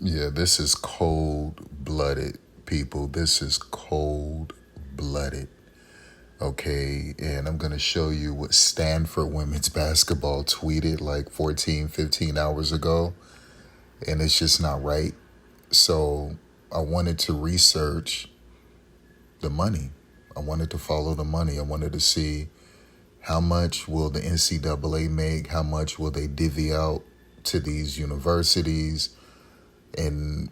Yeah, this is cold-blooded, people. This is cold-blooded. Okay, and I'm going to show you what Stanford women's basketball tweeted like 14, 15 hours ago, and it's just not right. So I wanted to research the money. I wanted to follow the money. I wanted to see how much will the NCAA make, how much will they divvy out to these universities, and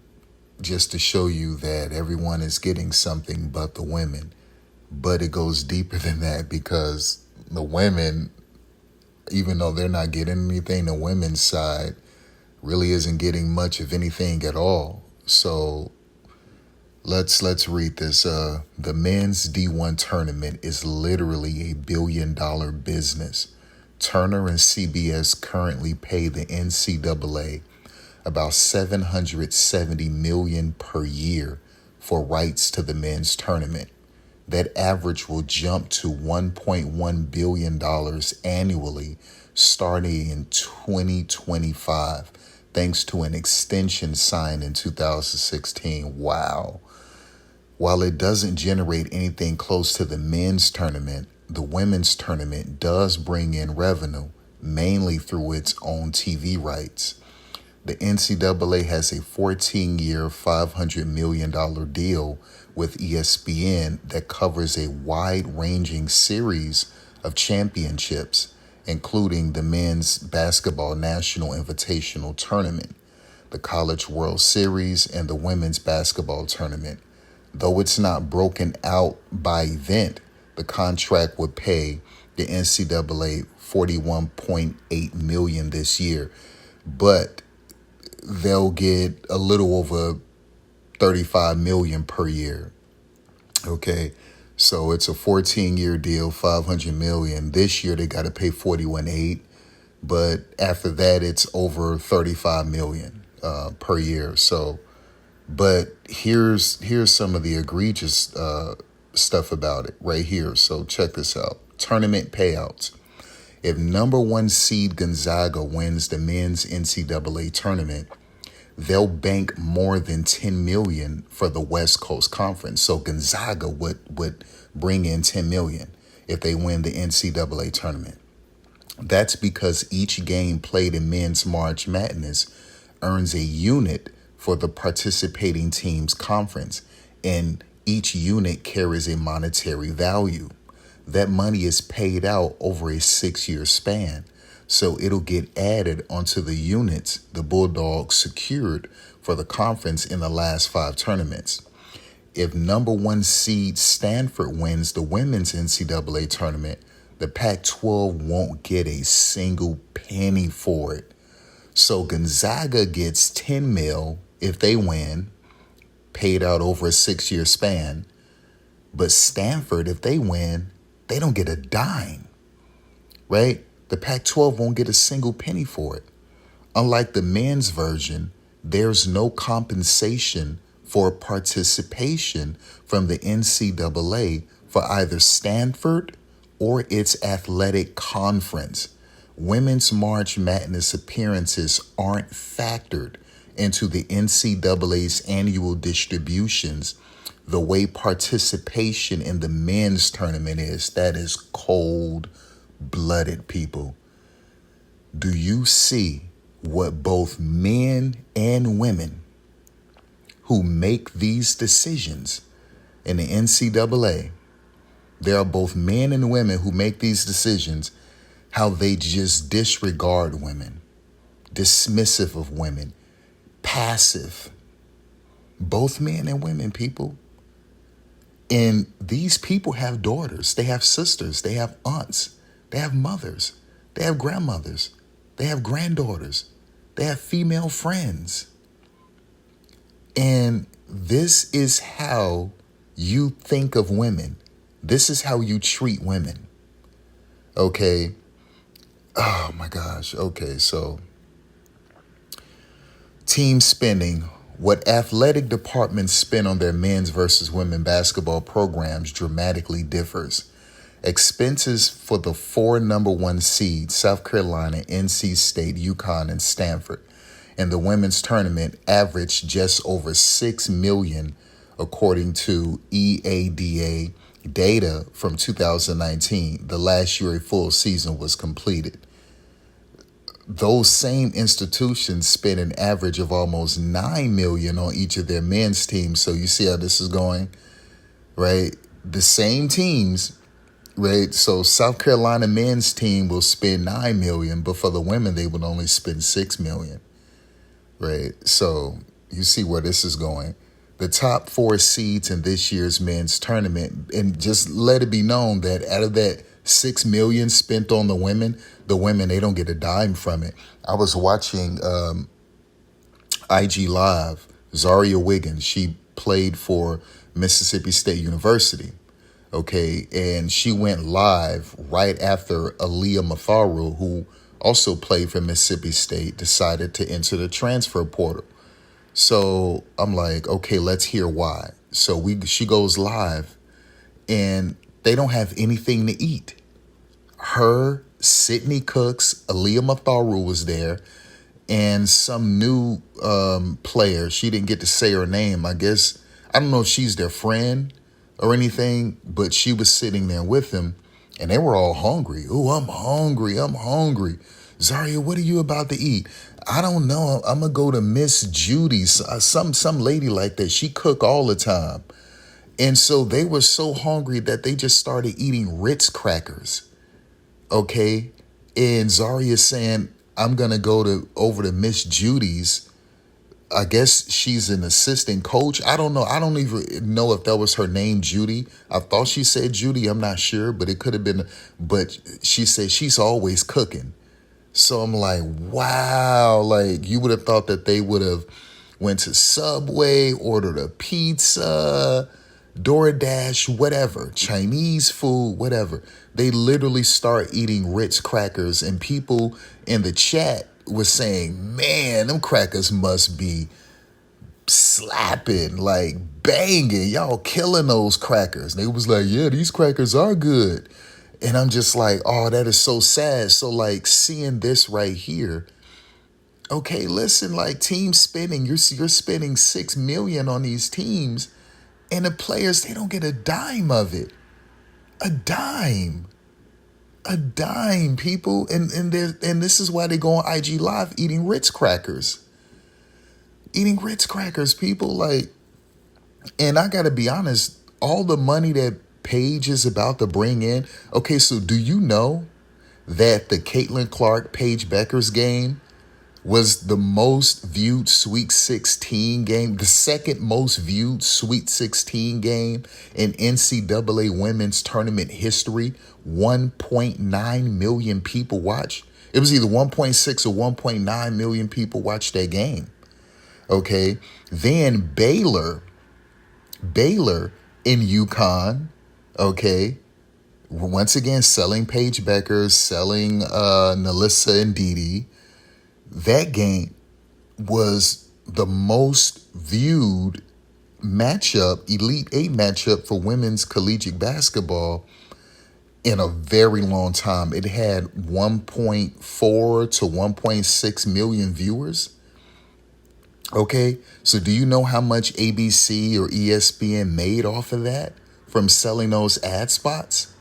just to show you that everyone is getting something but the women. But it goes deeper than that, because the women, even though they're not getting anything, the women's side really isn't getting much of anything at all. So let's read this. The men's D1 tournament is literally a $1 billion business. Turner and CBS currently pay the NCAA about $770 million per year for rights to the men's tournament. That average will jump to $1.1 billion annually starting in 2025, thanks to an extension signed in 2016. Wow. While it doesn't generate anything close to the men's tournament, the women's tournament does bring in revenue, mainly through its own TV rights. The NCAA has a 14-year, $500 million deal with ESPN that covers a wide-ranging series of championships, including the Men's Basketball National Invitational Tournament, the College World Series, and the Women's Basketball Tournament. Though it's not broken out by event, the contract would pay the NCAA $41.8 million this year, but they'll get a little over $35 million per year. Okay, so it's a 14-year deal, $500 million. This year they got to pay $41.8, but after that it's over $35 million per year. So, but here's some of the egregious stuff about it right here. So check this out: tournament payouts. If number one seed Gonzaga wins the men's NCAA tournament, they'll bank more than $10 million for the West Coast Conference. So Gonzaga would bring in $10 million if they win the NCAA tournament. That's because each game played in men's March Madness earns a unit for the participating team's conference, and each unit carries a monetary value. That money is paid out over a 6-year span, so it'll get added onto the units the Bulldogs secured for the conference in the last 5 tournaments. If number one seed Stanford wins the women's NCAA tournament, the Pac-12 won't get a single penny for it. So Gonzaga gets $10 million if they win, paid out over a 6-year span. But Stanford, if they win, they don't get a dime, right? The Pac-12 won't get a single penny for it. Unlike the men's version, there's no compensation for participation from the NCAA for either Stanford or its athletic conference. Women's March Madness appearances aren't factored into the NCAA's annual distributions the way participation in the men's tournament is. That is cold-blooded, people. Do you see what both men and women who make these decisions in the NCAA, there are both men and women who make these decisions, how they just disregard women, dismissive of women, passive. Both men and women, people. And these people have daughters, they have sisters, they have aunts, they have mothers, they have grandmothers, they have granddaughters, they have female friends. And this is how you think of women. This is how you treat women. Okay. Oh my gosh. Okay. So team spending. What athletic departments spend on their men's versus women basketball programs dramatically differs. Expenses for the 4 number 1 seeds, South Carolina, NC State, UConn, and Stanford, and the women's tournament averaged just over 6 million, according to EADA data from 2019, the last year a full season was completed. Those same institutions spent an average of almost 9 million on each of their men's teams. So you see how this is going, right? The same teams, right? So South Carolina men's team will spend 9 million, but for the women, they would only spend 6 million, right? So you see where this is going. The top 4 seeds in this year's men's tournament, and just let it be known that out of that 6 million spent on the women, they don't get a dime from it. I was watching IG Live, Zaria Wiggins. She played for Mississippi State University, okay? And she went live right after Aaliyah Matharu, who also played for Mississippi State, decided to enter the transfer portal. So I'm like, okay, let's hear why. So she goes live, and they don't have anything to eat. Her, Sydney Cooks, Aaliyah Matharu was there, and some new player. She didn't get to say her name. I guess, I don't know if she's their friend or anything, but she was sitting there with them, and they were all hungry. Oh, I'm hungry. Zaria, what are you about to eat? I don't know. I'm going to go to Miss Judy's, some lady like that. She cook all the time. And so they were so hungry that they just started eating Ritz crackers. Okay. And Zaria saying, I'm going to go over to Miss Judy's. I guess she's an assistant coach. I don't know. I don't even know if that was her name, Judy. I thought she said Judy. I'm not sure, but it could have been. But she said she's always cooking. So I'm like, wow. Like, you would have thought that they would have went to Subway, ordered a pizza, DoorDash, whatever, Chinese food, whatever. They literally start eating Ritz crackers, and people in the chat was saying, man, them crackers must be slapping, like banging. Y'all killing those crackers. They was like, yeah, these crackers are good. And I'm just like, oh, that is so sad. So like seeing this right here, okay, listen, like team spending, you're spending 6 million on these teams, and the players, they don't get a dime of it. A dime, people. And this is why they go on IG Live eating Ritz crackers. People. Like, and I gotta be honest, all the money that Paige is about to bring in. Okay, so do you know that the Caitlin Clark Paige Bueckers game was the most viewed Sweet 16 game, the second most viewed Sweet 16 game in NCAA women's tournament history? 1.9 million people watched. It was either 1.6 or 1.9 million people watched that game. Okay, then Baylor in UConn. Okay, once again, selling Paige Bueckers, selling Nalissa and Didi. That game was the most viewed matchup, Elite Eight matchup for women's collegiate basketball in a very long time. It had 1.4 to 1.6 million viewers. Okay, so do you know how much ABC or ESPN made off of that from selling those ad spots?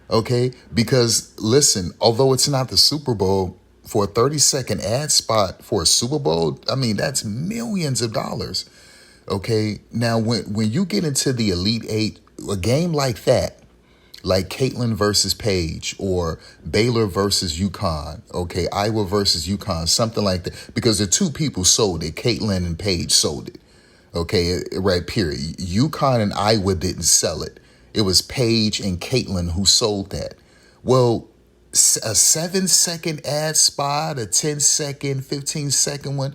Okay, because listen, although it's not the Super Bowl, for a 30-second ad spot for a Super Bowl, I mean, that's millions of dollars. Okay, now when you get into the Elite Eight, a game like that, like Caitlin versus Paige or Baylor versus UConn, okay, Iowa versus UConn, something like that, because the two people sold it, Caitlin and Paige sold it. Okay, right, period. UConn and Iowa didn't sell it. It was Paige and Caitlin who sold that. Well, a 7-second ad spot, a 10-second, 15-second one.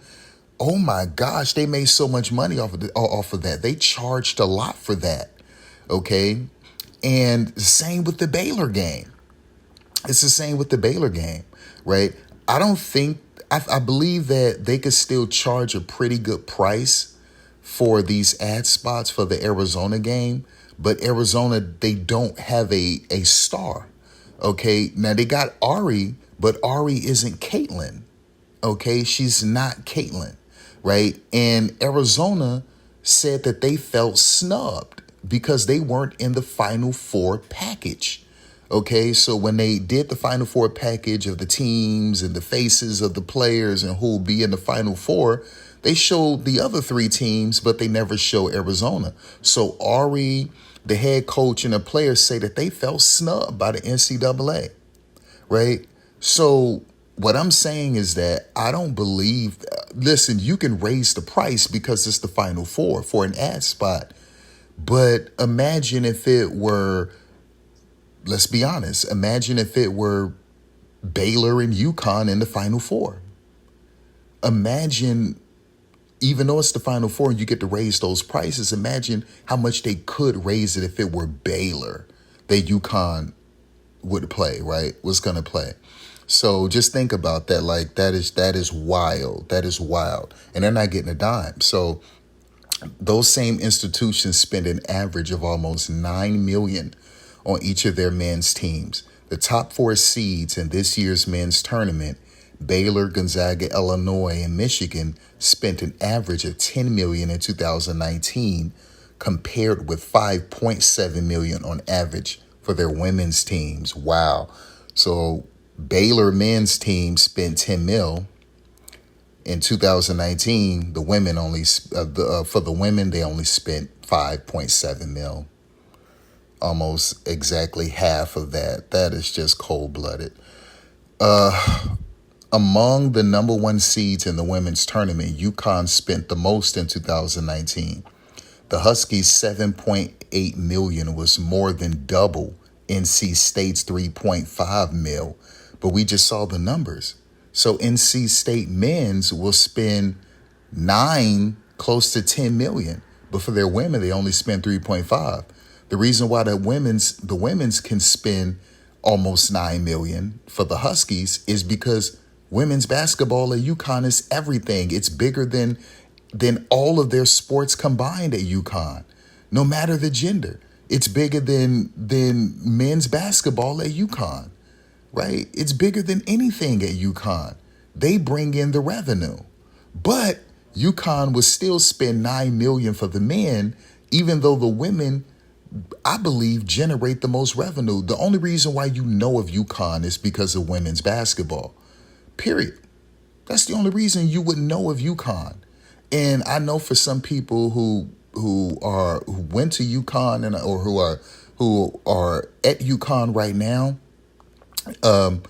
Oh my gosh, they made so much money off of that. They charged a lot for that. Okay, and the same with the Baylor game. It's the same with the Baylor game, right? I believe that they could still charge a pretty good price for these ad spots for the Arizona game, but Arizona, they don't have a star. Okay, now they got Ari, but Ari isn't Caitlin. Okay, she's not Caitlin, right? And Arizona said that they felt snubbed because they weren't in the Final Four package. Okay, so when they did the Final Four package of the teams and the faces of the players and who will be in the Final Four, they showed the other three teams, but they never show Arizona. So Ari, the head coach, and the players say that they felt snubbed by the NCAA, right? So what I'm saying is that I don't believe, listen, you can raise the price because it's the Final Four for an ad spot. But imagine if it were, let's be honest, imagine if it were Baylor and UConn in the Final Four. Imagine, even though it's the Final Four and you get to raise those prices, imagine how much they could raise it if it were Baylor that UConn would play, right? Was going to play. So just think about that. Like that is wild. That is wild. And they're not getting a dime. So those same institutions spend an average of almost $9 million on each of their men's teams. The top four seeds in this year's men's tournament, Baylor, Gonzaga, Illinois, and Michigan, spent an average of $10 million in 2019, compared with $5.7 million on average for their women's teams. Wow. So Baylor men's team spent $10 million. In 2019, the women only for the women they only spent $5.7 million. Almost exactly half of that. That is just cold-blooded. Among the number one seeds in the women's tournament, UConn spent the most in 2019. The Huskies' $7.8 million was more than double NC State's $3.5 million. But we just saw the numbers. So NC State men's will spend close to $10 million. But for their women, they only spend 3.5. The reason why the women's can spend almost $9 million for the Huskies is because women's basketball at UConn is everything. It's bigger than all of their sports combined at UConn, no matter the gender. It's bigger than men's basketball at UConn, right? It's bigger than anything at UConn. They bring in the revenue. But UConn would still spend $9 million for the men, even though the women, I believe, generate the most revenue. The only reason why you know of UConn is because of women's basketball. Period. That's the only reason you would know of UConn. And I know for some people who went to UConn or who are at UConn right now, I'm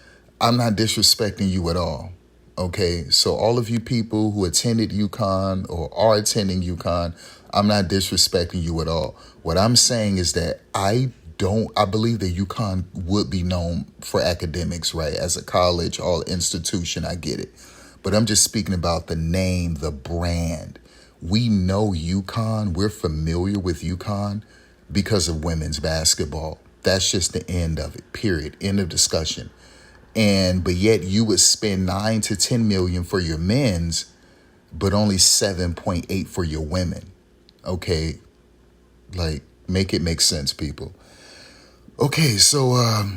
not disrespecting you at all. Okay, so all of you people who attended UConn or are attending UConn, I'm not disrespecting you at all. What I'm saying is that I believe that UConn would be known for academics, right? As a college or institution, I get it. But I'm just speaking about the name, the brand. We know UConn, we're familiar with UConn because of women's basketball. That's just the end of it, period. End of discussion. But yet you would spend $9 to $10 million for your men's, but only 7.8 for your women. Okay, like make it make sense, people. Okay, so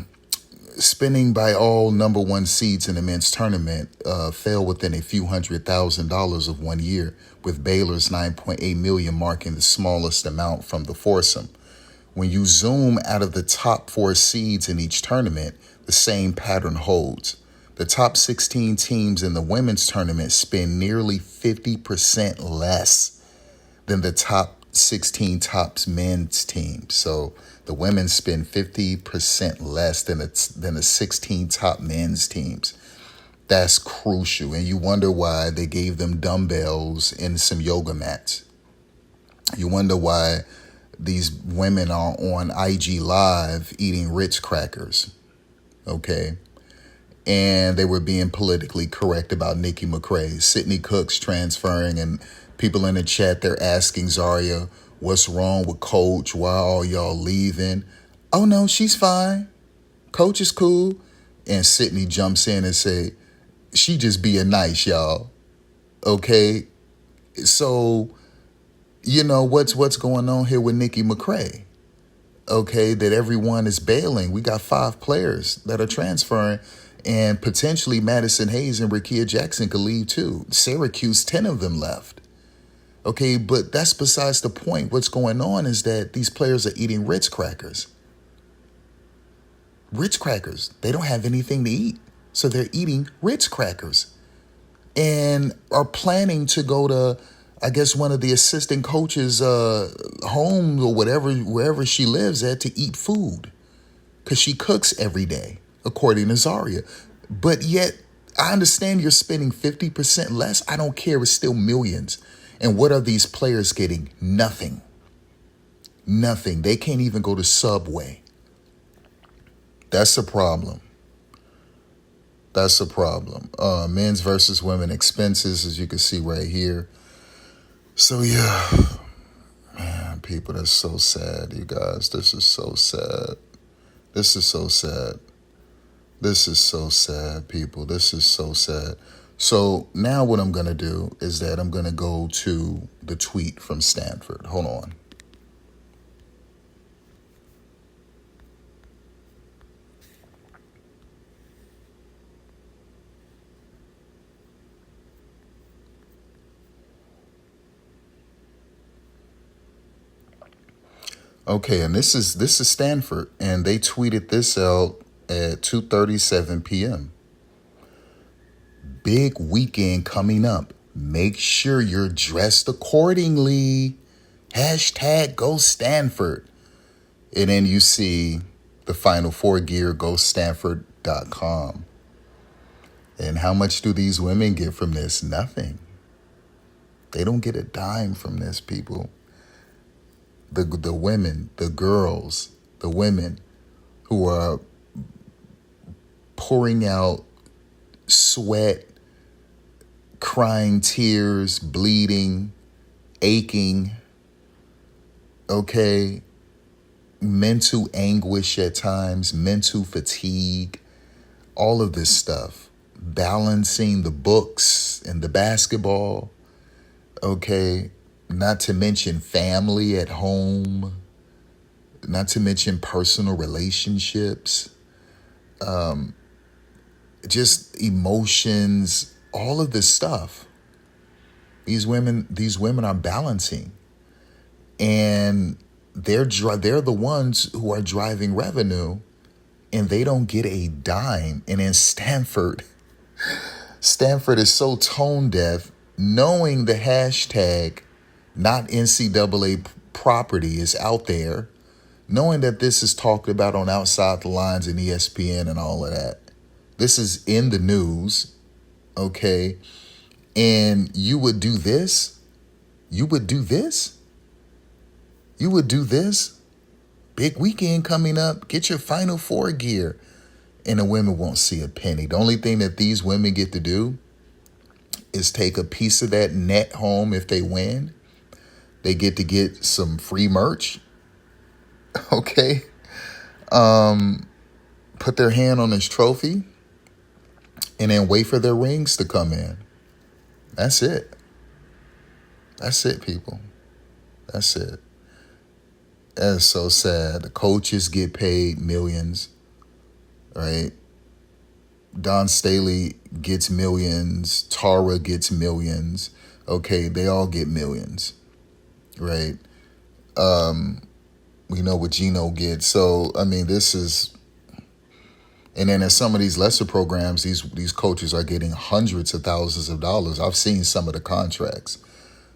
spending by all number one seeds in the men's tournament fell within a few $100,000 of 1 year, with Baylor's $9.8 million marking the smallest amount from the foursome. When you zoom out of the top four seeds in each tournament, the same pattern holds. The top 16 teams in the women's tournament spend nearly 50% less than the top 16 tops men's teams. So the women spend 50% less than the 16 top men's teams. That's crucial. And you wonder why they gave them dumbbells and some yoga mats. You wonder why these women are on IG Live eating Ritz crackers. Okay. And they were being politically correct about Nikki McCray. Sydney Cook's transferring, and people in the chat, they're asking Zaria, what's wrong with Coach? Why are y'all leaving? Oh, no, she's fine. Coach is cool. And Sydney jumps in and say, she just being nice, y'all. Okay. So, you know, what's going on here with Nikki McCray? Okay, that everyone is bailing. We got 5 players that are transferring, And potentially Madison Hayes and Rickea Jackson could leave too. Syracuse, 10 of them left. Okay, but that's besides the point. What's going on is that these players are eating Ritz crackers. Ritz crackers. They don't have anything to eat. So they're eating Ritz crackers and are planning to go to, I guess, one of the assistant coaches' home or whatever, wherever she lives at, to eat food because she cooks every day, according to Zaria. But yet, I understand you're spending 50% less. I don't care. It's still millions. And what are these players getting? Nothing. Nothing. They can't even go to Subway. That's a problem. That's a problem. Men's versus women expenses, as you can see right here. So, yeah. Man, people, that's so sad, you guys. This is so sad. This is so sad. This is so sad, people. This is so sad. So now what I'm going to do is that I'm going to go to the tweet from Stanford. Hold on. Okay, and this is Stanford, and they tweeted this out at 2:37 p.m. Big weekend coming up. Make sure you're dressed accordingly. Hashtag Go Stanford. And then you see the Final Four gear, gostanford.com. And how much do these women get from this? Nothing. They don't get a dime from this, people. The women, the girls, the women who are pouring out sweat, crying tears, bleeding, aching, okay, mental anguish at times, mental fatigue, all of this stuff, balancing the books and the basketball, okay, not to mention family at home, not to mention personal relationships, just emotions, all of this stuff. These women are balancing, and they're the ones who are driving revenue, and they don't get a dime. And in Stanford is so tone deaf, knowing the hashtag not NCAA property is out there, knowing that this is talked about on Outside the Lines and ESPN and all of that. This is in the news, okay? And you would do this? You would do this? You would do this? Big weekend coming up. Get your Final Four gear. And the women won't see a penny. The only thing that these women get to do is take a piece of that net home if they win. They get to get some free merch, okay? Put their hand on this trophy and then wait for their rings to come in. That's it. That's it, people. That's it. That's so sad. The coaches get paid millions, right? Don Staley gets millions. Tara gets millions. Okay, they all get millions. Right. We know what Gino gets. So, I mean, this is, and then in some of these lesser programs, these coaches are getting hundreds of thousands of dollars. I've seen some of the contracts.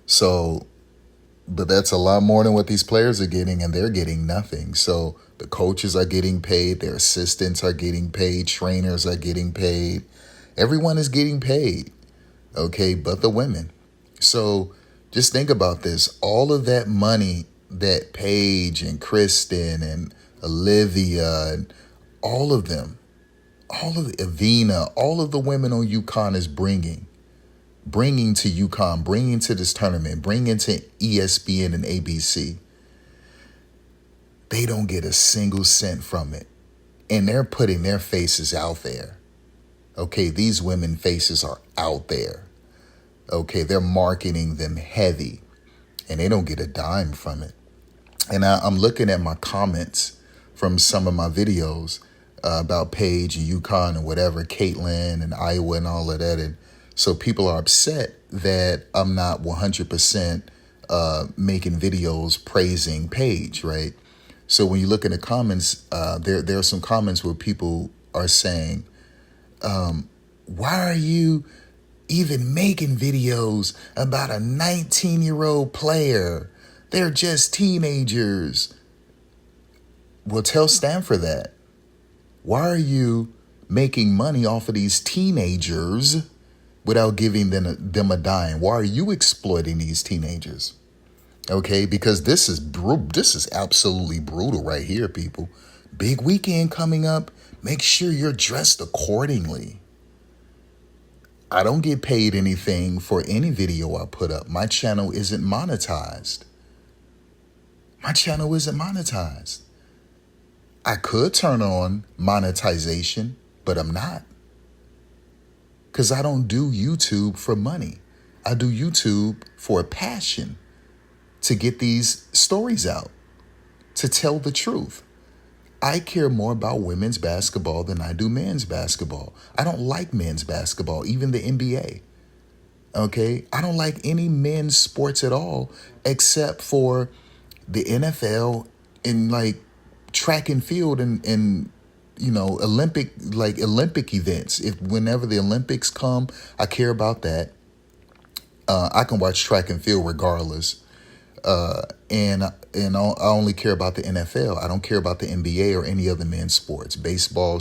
So, but that's a lot more than what these players are getting, and they're getting nothing. So the coaches are getting paid, their assistants are getting paid, trainers are getting paid. Everyone is getting paid, okay, but the women. So just think about this. All of that money that Paige and Kristen and Olivia and all of them, all of Avina, all of the women on UConn is bringing to UConn, bringing to this tournament, bringing to ESPN and ABC. They don't get a single cent from it. And they're putting their faces out there. Okay, these women faces are out there. Okay, they're marketing them heavy, and they don't get a dime from it. And I'm looking at my comments from some of my videos. about Paige and UConn and whatever, Caitlin and Iowa and all of that. And so people are upset that I'm not 100% making videos praising Paige, right? So when you look in the comments, there are some comments where people are saying, why are you even making videos about a 19-year-old player? They're just teenagers. Well, tell Stanford that. Why are you making money off of these teenagers without giving them a dime? Why are you exploiting these teenagers? Okay, because this is absolutely brutal right here, people. Big weekend coming up. Make sure you're dressed accordingly. I don't get paid anything for any video I put up. My channel isn't monetized. My channel isn't monetized. I could turn on monetization, but I'm not. Because I don't do YouTube for money. I do YouTube for a passion, to get these stories out, to tell the truth. I care more about women's basketball than I do men's basketball. I don't like men's basketball, even the NBA. Okay? I don't like any men's sports at all, except for the NFL and like track and field and Olympic events. Whenever the Olympics come, I care about that. I can watch track and field regardless. And I only care about the NFL. I don't care about the NBA or any other men's sports, baseball,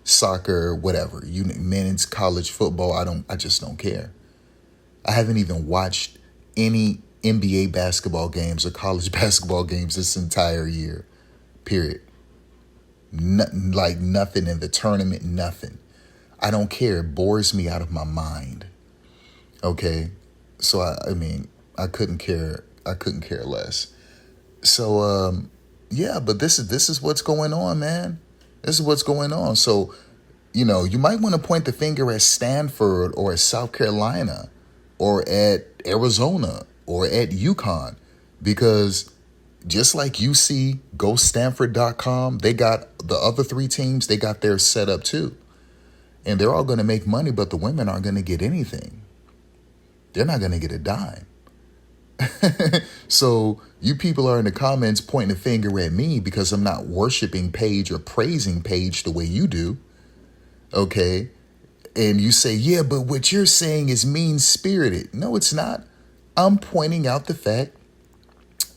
soccer, whatever. Men's college football. I just don't care. I haven't even watched any NBA basketball games or college basketball games this entire year, period. Nothing in the tournament, nothing. I don't care. It bores me out of my mind. Okay. So I couldn't care less. So, but this is what's going on, man. This is what's going on. So, you might want to point the finger at Stanford or at South Carolina or at Arizona or at UConn, because just like UC, GoStanford.com, they got the other three teams, they got theirs set up too. And they're all going to make money, but the women aren't going to get anything. They're not going to get a dime. So you people are in the comments pointing a finger at me because I'm not worshiping Paige or praising Paige the way you do. Okay. And you say, yeah, but what you're saying is mean-spirited. No, it's not. I'm pointing out the fact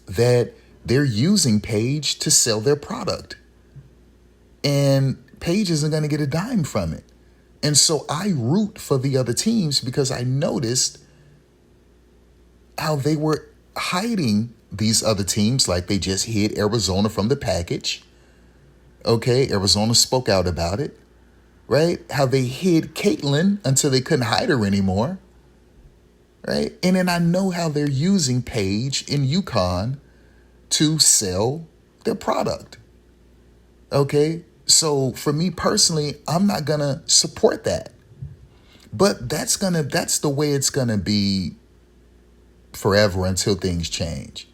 that they're using Paige to sell their product. And Paige isn't going to get a dime from it. And so I root for the other teams because I noticed how they were hiding these other teams, like they just hid Arizona from the package. Okay, Arizona spoke out about it, right? How they hid Caitlin until they couldn't hide her anymore, right? And then I know how they're using Paige in UConn to sell their product. Okay, so for me personally, I'm not gonna support that, but that's the way it's gonna be forever until things change.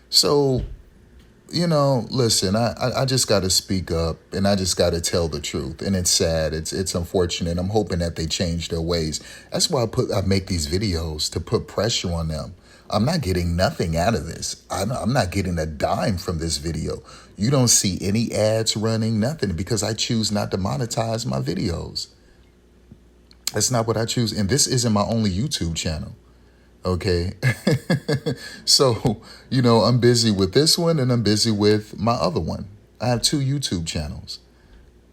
So, listen, I just got to speak up and I just got to tell the truth. And it's sad. It's unfortunate. I'm hoping that they change their ways. That's why I make these videos, to put pressure on them. I'm not getting nothing out of this. I'm not getting a dime from this video. You don't see any ads running, nothing, because I choose not to monetize my videos. That's not what I choose. And this isn't my only YouTube channel. Okay. So, I'm busy with this one and I'm busy with my other one. I have 2 YouTube channels.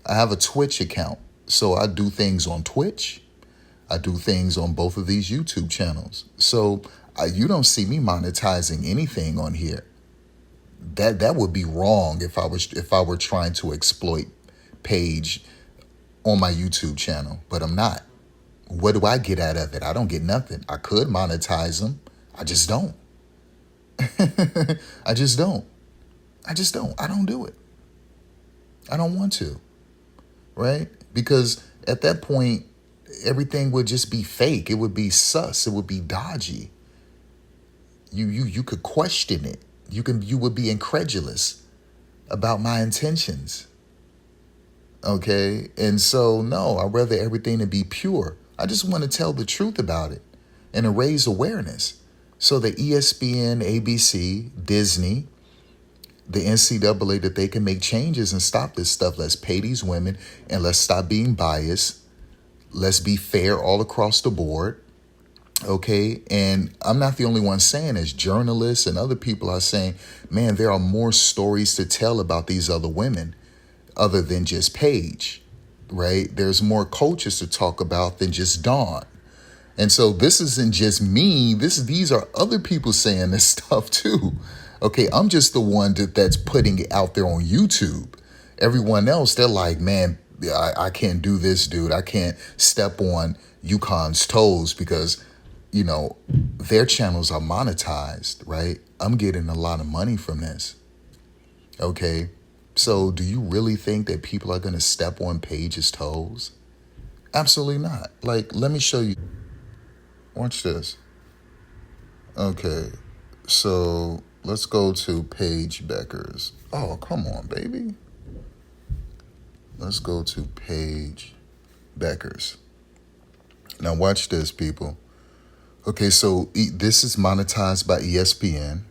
I have a Twitch account. So I do things on Twitch. I do things on both of these YouTube channels. So you don't see me monetizing anything on here. That would be wrong if I were trying to exploit Paige on my YouTube channel, but I'm not. What do I get out of it? I don't get nothing. I could monetize them. I just don't. I just don't. I don't do it. I don't want to. Right? Because at that point, everything would just be fake. It would be sus. It would be dodgy. You could question it. You would be incredulous about my intentions. Okay. And so, no, I'd rather everything to be pure. I just want to tell the truth about it and to raise awareness so that ESPN, ABC, Disney, the NCAA, that they can make changes and stop this stuff. Let's pay these women and let's stop being biased. Let's be fair all across the board. Okay. And I'm not the only one saying this. Journalists and other people are saying, man, there are more stories to tell about these other women other than just Paige, right? There's more coaches to talk about than just Dawn. And so this isn't just me. These are other people saying this stuff too. Okay, I'm just the one that's putting it out there on YouTube. Everyone else, they're like, man, I can't do this, dude. I can't step on UConn's toes because, their channels are monetized, right? I'm getting a lot of money from this. Okay, so do you really think that people are going to step on Paige's toes? Absolutely not. Like, let me show you. Watch this. Okay, so let's go to Paige Bueckers. Oh, come on, baby. Let's go to Paige Bueckers. Now watch this, people. Okay, so this is monetized by ESPN.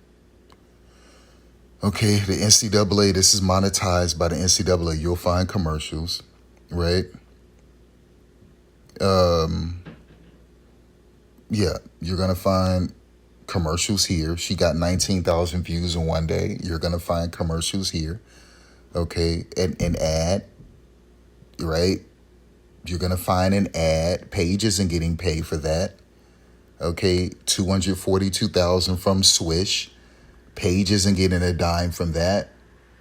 Okay, the NCAA, this is monetized by the NCAA. You'll find commercials, right? Yeah, you're going to find commercials here. She got 19,000 views in one day. You're going to find commercials here. Okay, an ad, right? You're going to find an ad. Paige isn't getting paid for that. Okay, 242,000 from Swish. Paige isn't getting a dime from that.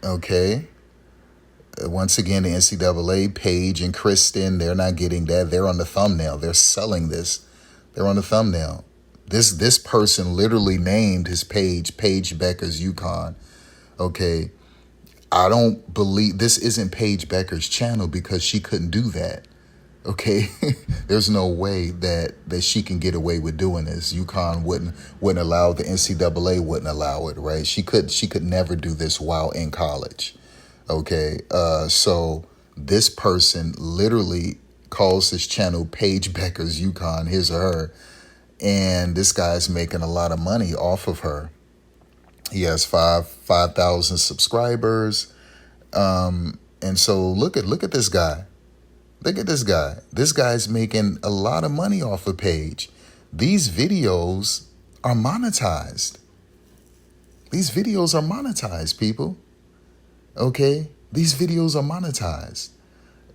Okay. Once again, the NCAA, Paige and Kristen, they're not getting that. They're on the thumbnail. They're selling this. They're on the thumbnail. This person literally named his page Paige Bueckers UConn. Okay. I don't believe this isn't Paige Bueckers' channel because she couldn't do that. Okay. There's no way that she can get away with doing this. UConn wouldn't allow, the NCAA wouldn't allow it, right? She could never do this while in college. Okay. So this person literally calls his channel Paige Bueckers UConn, his or her. And this guy's making a lot of money off of her. He has 5,000 subscribers. And so look at this guy. Look at this guy. This guy's making a lot of money off of Paige. These videos are monetized. These videos are monetized, people. Okay? These videos are monetized.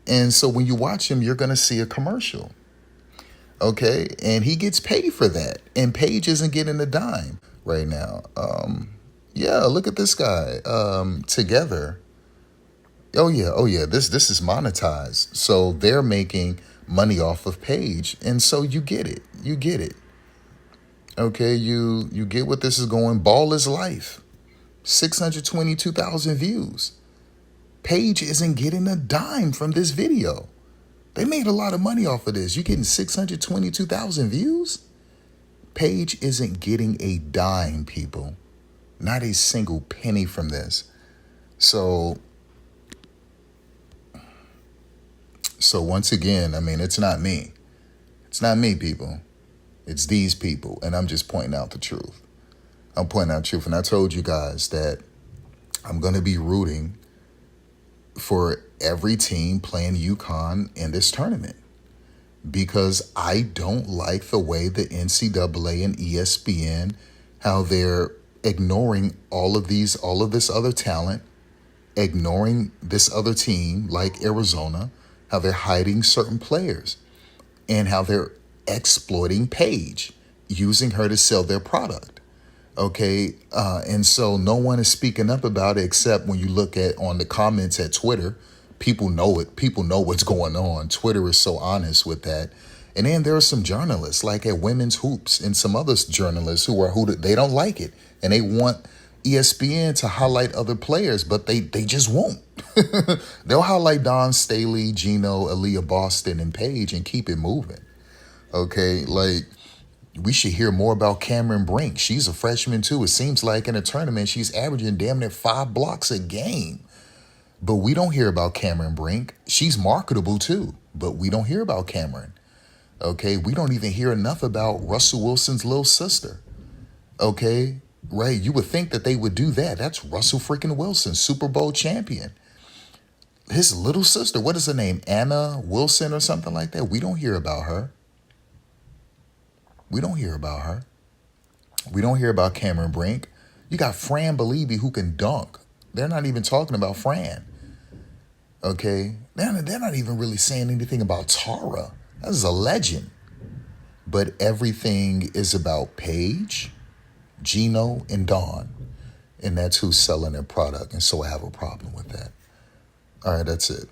And so when you watch him, you're going to see a commercial. Okay? And he gets paid for that. And Paige isn't getting a dime right now. Yeah, look at this guy. Together. Oh yeah. This is monetized. So they're making money off of Paige. And so you get it. Okay, you get what this is going. Ball is life. 622,000 views. Paige isn't getting a dime from this video. They made a lot of money off of this. You're getting 622,000 views? Paige isn't getting a dime, people. Not a single penny from this. So once again, I mean, it's not me. It's not me, people. It's these people. And I'm just pointing out the truth. I'm pointing out the truth. And I told you guys that I'm going to be rooting for every team playing UConn in this tournament because I don't like the way the NCAA and ESPN, how they're ignoring all of this other talent, ignoring this other team like Arizona, how they're hiding certain players and how they're exploiting Paige, using her to sell their product. Okay. And so no one is speaking up about it except when you look at on the comments at Twitter. People know it. People know what's going on. Twitter is so honest with that. And then there are some journalists like at Women's Hoops and some other journalists who they don't like it. And they want ESPN to highlight other players, but they just won't. They'll highlight Dawn Staley, Gino, Aaliyah Boston, and Paige and keep it moving. Okay, like we should hear more about Cameron Brink. She's a freshman too. It seems like in a tournament, she's averaging damn near 5 blocks a game. But we don't hear about Cameron Brink. She's marketable too, but we don't hear about Cameron. Okay, we don't even hear enough about Russell Wilson's little sister. Okay, right? You would think that they would do that. That's Russell freaking Wilson, Super Bowl champion. His little sister, what is her name? Anna Wilson or something like that? We don't hear about her. We don't hear about her. We don't hear about Cameron Brink. You got Fran Beliebe who can dunk. They're not even talking about Fran. Okay? They're not even really saying anything about Tara. That is a legend. But everything is about Paige, Gino, and Dawn. And that's who's selling their product. And so I have a problem with that. All right, that's it.